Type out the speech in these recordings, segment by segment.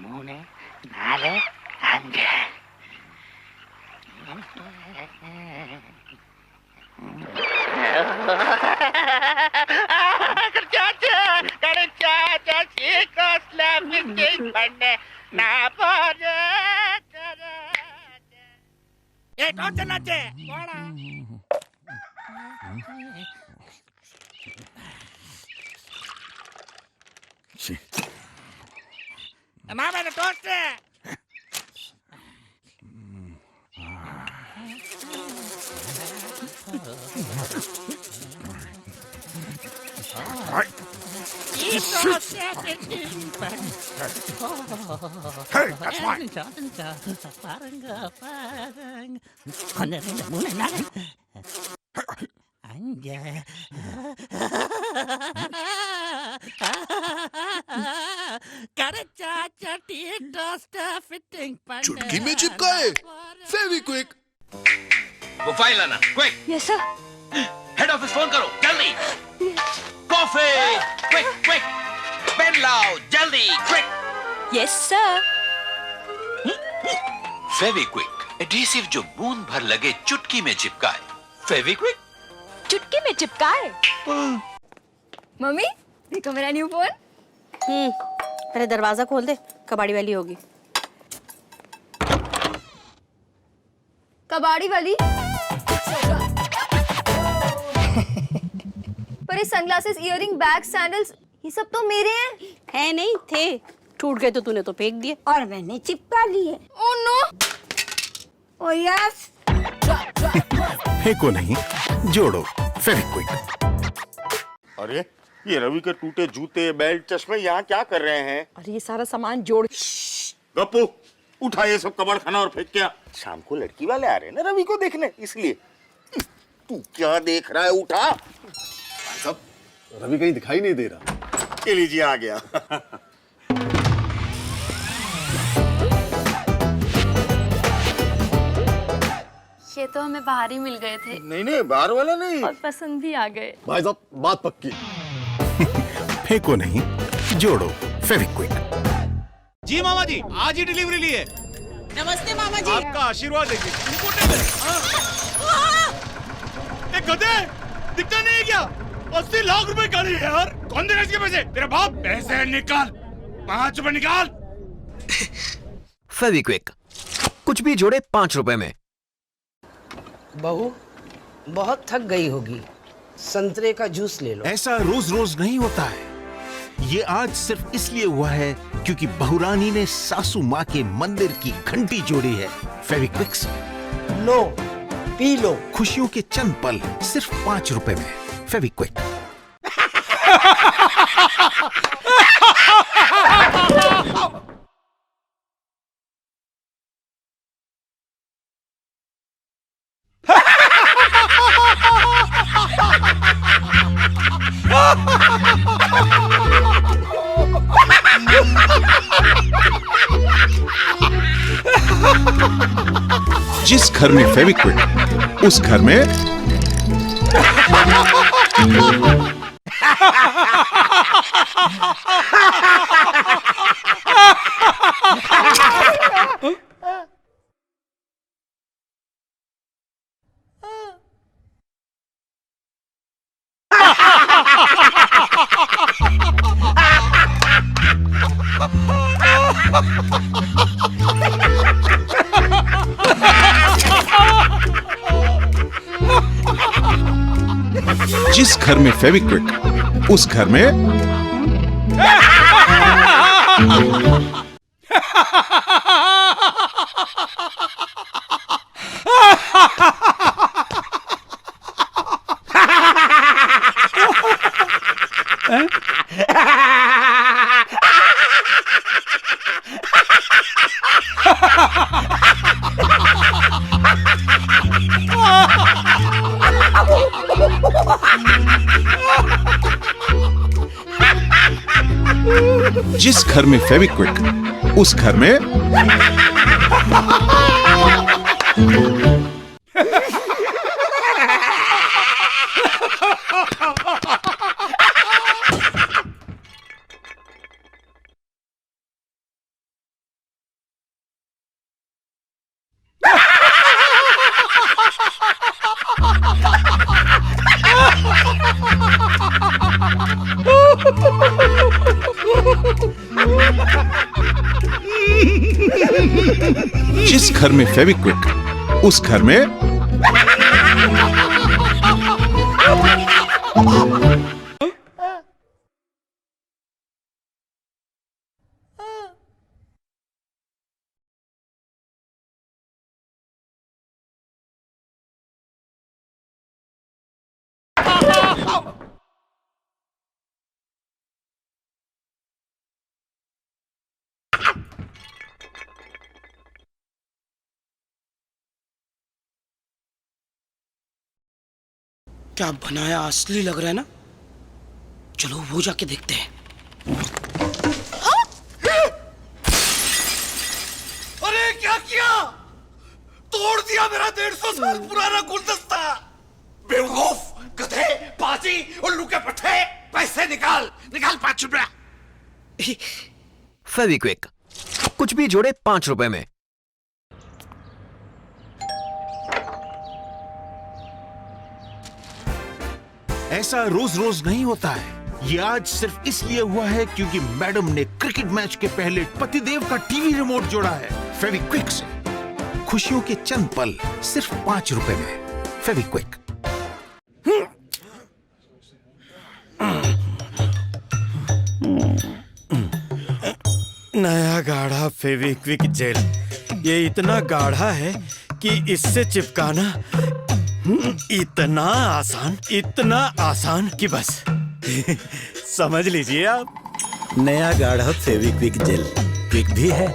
மூணு நாலு அஞ்சு மாமா டோஸ்ட் Hey, that's mine. चुटकी में चिपकाए फेविक्विक। वो फाइल लाना, quick. Yes sir. Head office phone करो, जल्दी। Coffee, quick quick. पेन लाओ, जल्दी, quick. Yes sir. Fevikwik, adhesive जो बूंद भर लगे चुटकी में चिपकाए। फेविक्विक। चुटकी में चिपकाए। मम्मी देखो मेरा न्यू फोन। पहले दरवाजा खोल दे, कबाड़ी वाली होगी। कबाड़ी वाली पर ये सनग्लासेस, इयररिंग, बैग, सैंडल्स ये सब तो मेरे हैं। है नहीं थे, टूट गए तो तूने तो फेंक दिए और मैंने चिपका लिए। Oh no. Oh yes. फेंको नहीं, जोड़ो फेविक्विक। अरे ये रवि के टूटे जूते, बेल्ट, चश्मे यहाँ क्या कर रहे हैं? अरे ये सारा सामान जोड़। गप्पू, उठा ये सब कबाड़ खाना और फेंक क्या। शाम को लड़की वाले आ रहे हैं ना रवि को देखने, इसलिए। तू क्या देख रहा है, उठा। सब रवि कहीं दिखाई नहीं दे रहा। ये लीजिए आ गया। ये तो हमें बाहर ही मिल गए थे। नहीं नहीं, बाहर वाला नहीं। और पसंद भी आ गए। भाई साहब बात पक्की। फेंको नहीं, जोड़ो फेविक्विक। जी मामा जी, आज ही डिलीवरी ली है। नमस्ते मामा जी। आपका आशीर्वाद देखिए। एक गधे, दिखता नहीं है क्या? 80 लाख रुपए गाड़ी है यार। कौन देगा इसके पैसे? तेरा बाप। पैसे निकाल, 5 रुपए निकाल। फेविक्विक, कुछ भी जोड़े 5 रुपए में। बहू बहुत थक गई होगी, संतरे का जूस ले लो। ऐसा रोज रोज नहीं होता है। ये आज सिर्फ इसलिए हुआ है क्योंकि बहुरानी ने सासू माँ के मंदिर की घंटी जोड़ी है। फेविक्विक्स लो, पी लो। खुशियों के चंद पल सिर्फ 5 रुपए में। फेविक्विक। जिस घर में फेविक्विक, उस घर में जिस घर में फेविक्विक, उस घर में जिस घर में फेविक्विक, उस घर में जिस घर में फेविक्विक, उस घर में क्या बनाया असली लग रहा है ना। चलो वो जाके देखते हैं। अरे क्या किया? तोड़ दिया मेरा 150 साल पुराना गुलदस्ता। बेवकूफ, गधे, पाजी, उल्लू के पट्टे। पैसे निकाल 5 रुपया। फेविक्विक, कुछ भी जोड़े 5 रुपए में। ऐसा रोज रोज नहीं होता है। ये आज सिर्फ इसलिए हुआ है क्योंकि मैडम ने क्रिकेट मैच के पहले पतिदेव का टीवी रिमोट जोड़ा है फेविक्विक से। खुशियों के चंद पल सिर्फ 5 रुपए में। फेविक्विक। नया गाढ़ा फेविक्विक जेल। ये इतना गाढ़ा है कि इससे चिपकाना इतना आसान कि बस समझ लीजिए आप। नया गाढ़ा फेविक्विक जेल, क्विक भी है,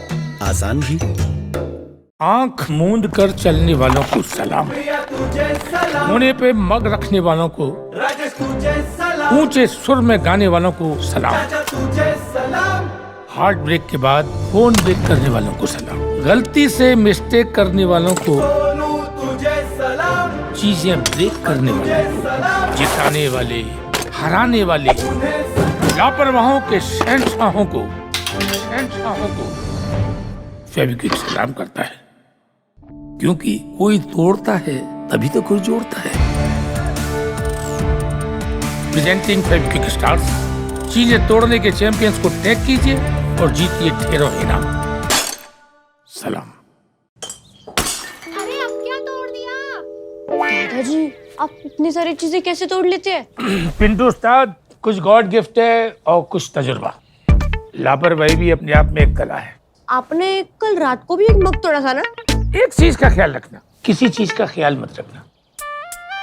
आसान भी। आंख मूंद कर चलने वालों को सलाम, मुंह पे मग रखने वालों को, ऊंचे सुर में गाने वालों को सलाम, हार्ट ब्रेक के बाद फोन ब्रेक करने वालों को सलाम, गलती से मिस्टेक करने वालों को, चीजें ब्रेक करने वाले, जिताने वाले, हराने वाले, लापरवाहों के शहंशाहों को फेविक्विक सलाम करता है। क्योंकि कोई तोड़ता है तभी तो कोई जोड़ता है। Presenting Fevikwik stars. चीजें तोड़ने के चैंपियंस को टैग कीजिए और जीतिए ढेरों इनाम। सलाम। दादाजी, आप इतनी सारी चीजें कैसे तोड़ लेते हैं? पिंटू उस्ताद, कुछ गॉड गिफ्ट है और कुछ तजुर्बा। लापरवाही भी अपने आप में एक कला है। आपने कल रात को भी एक मग तोड़ा था ना? एक चीज का ख्याल रखना, किसी चीज का ख्याल मत रखना।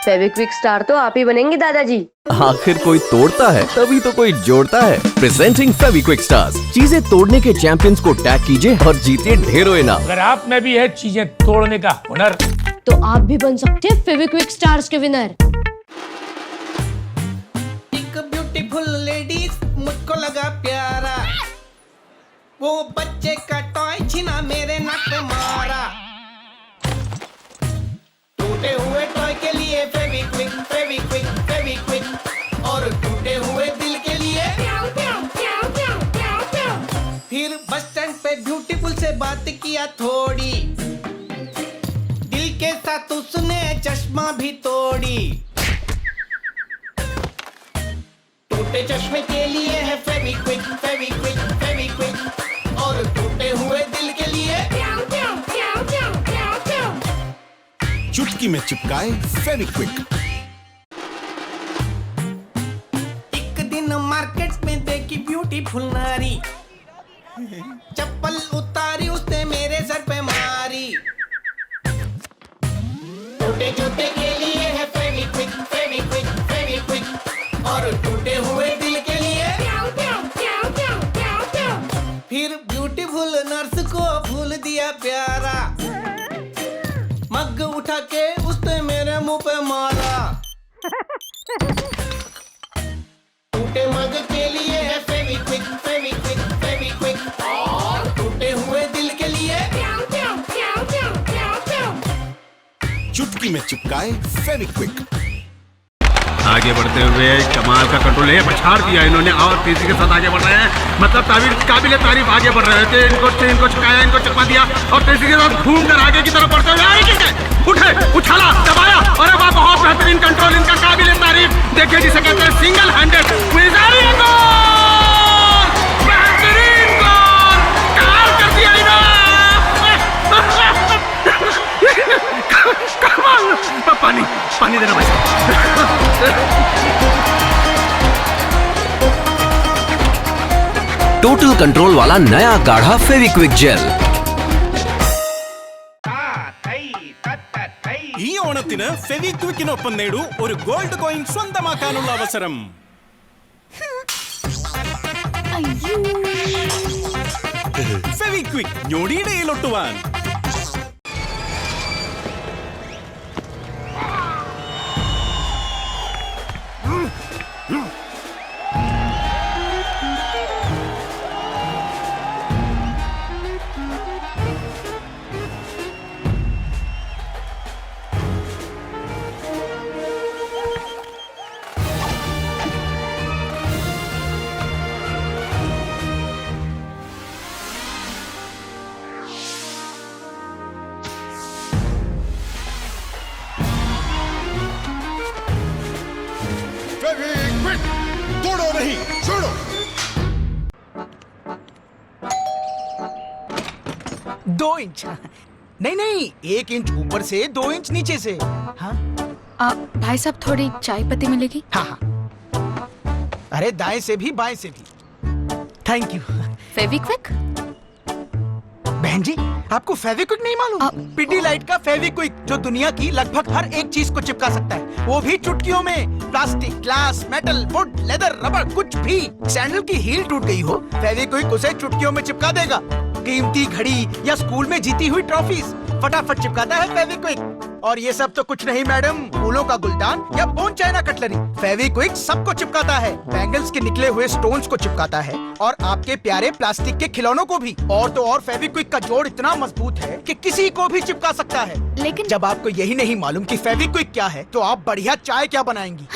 फेविक्विक स्टार तो आप ही बनेंगे दादाजी। आखिर कोई तोड़ता है तभी तो कोई जोड़ता है। Presenting Fevikwik stars. चीजें तोड़ने के चैंपियंस को टैग कीजिए और जीतिए ढेरों इनाम। अगर आप में भी है चीजें तोड़ने का हुनर, तो आप भी बन सकते हैं फेविक्विक स्टार्स के विनर। एक ब्यूटीफुल लेडीज मुझको लगा प्यारा, वो बच्चे का टॉय छीना मेरे नाक पे मारा। टूटे हुए टॉय के लिए फेविक्विक, फेविक्विक, फेविक्विक, और टूटे हुए दिल के लिए फिर बस स्टैंड पे ब्यूटीफुल से बात किया थोड़ी, दिल के साथ उसने चश्मा भी तोड़ी। टूटे चश्मे के लिए है फेविक्विक, फेविक्विक, फेविक्विक, और टूटे हुए दिल के लिए चुटकी में चिपकाए फेविक्विक। एक दिन मार्केट में देखी ब्यूटीफुल नारी, चप्पल उतारी उसने मेरे सर पे मारी। टूटे जूते के लिए है फेविक्विक, फेविक्विक, फेविक्विक, और टूटे हुए दिल के लिए फिर ब्यूटीफुल नर्स को भूल दिया प्यारा, मग उठा के उसने मेरे मुंह पे मारा। टूटे मग के लिए है फेविक्विक, फेविक्विक, चिपकाए फेविक्विक। आगे बढ़ते हुए कमाल का कंट्रोल है, पछाड़ दिया इन्होंने और तेजी के साथ आगे बढ़ रहे हैं। मतलब काबिल तारीफ आगे बढ़ रहे थे। इनको छकाया, इनको चकमा दिया और तेजी के साथ घूम कर आगे की तरफ बढ़ते हुए उठे, उछाला, दबाया और अब बहुत बेहतरीन कंट्रोल इनका, काबिल तारीफ। देखिए जिसे कहते हैं सिंगल हैंडेड बेहतरीन गोल कमाल कर दिया इन्होंने। पानी देना भाई। टोटल कंट्रोल वाला नया गाढ़ा फेविक्विक जेल। ഈ ഓണത്തിന് ഫെവിക്വിക്കിനൊപ്പം നേടൂ ഒരു ഗോൾഡ് കോയിൻ സ്വന്തമാക്കാനുള്ള അവസരം. ഫെവിക്വിക്ക് ഞൊടിയുടെ ഒട്ടുവാൻ. तोड़ो नहीं, छोड़ो। 2 इंच नहीं 1 इंच ऊपर से 2 इंच नीचे से। हाँ भाई साहब थोड़ी चाय पत्ती मिलेगी? हाँ अरे दाएं से भी बाएं से भी। Thank you. फेविक्विक? बहन जी आपको फेविक्विक नहीं मालूम? पिडीलाइट का फेविक्विक जो दुनिया की लगभग हर एक चीज को चिपका सकता है, वो भी चुटकियों में। Plastic, glass, metal, would, leather, rubber, कुछ भी। सैंडल की हील टूट गई हो, फेविक्विक उसे चुटकियों में चिपका देगा। कीमती घड़ी या स्कूल में जीती हुई ट्रॉफीज फटाफट चिपकाता है फेविक्विक। और ये सब तो कुछ नहीं मैडम, फूलों का गुलदान या बोन चाइना कटलरी, फेविक्विक सबको चिपकाता है। बैंगल्स के निकले हुए स्टोन्स को चिपकाता है और आपके प्यारे प्लास्टिक के खिलौनों को भी। और तो और फेविक्विक का जोड़ इतना मजबूत है कि किसी को भी चिपका सकता है। लेकिन जब आपको यही नहीं मालूम कि फेविक्विक क्या है, तो आप बढ़िया चाय क्या बनाएंगी?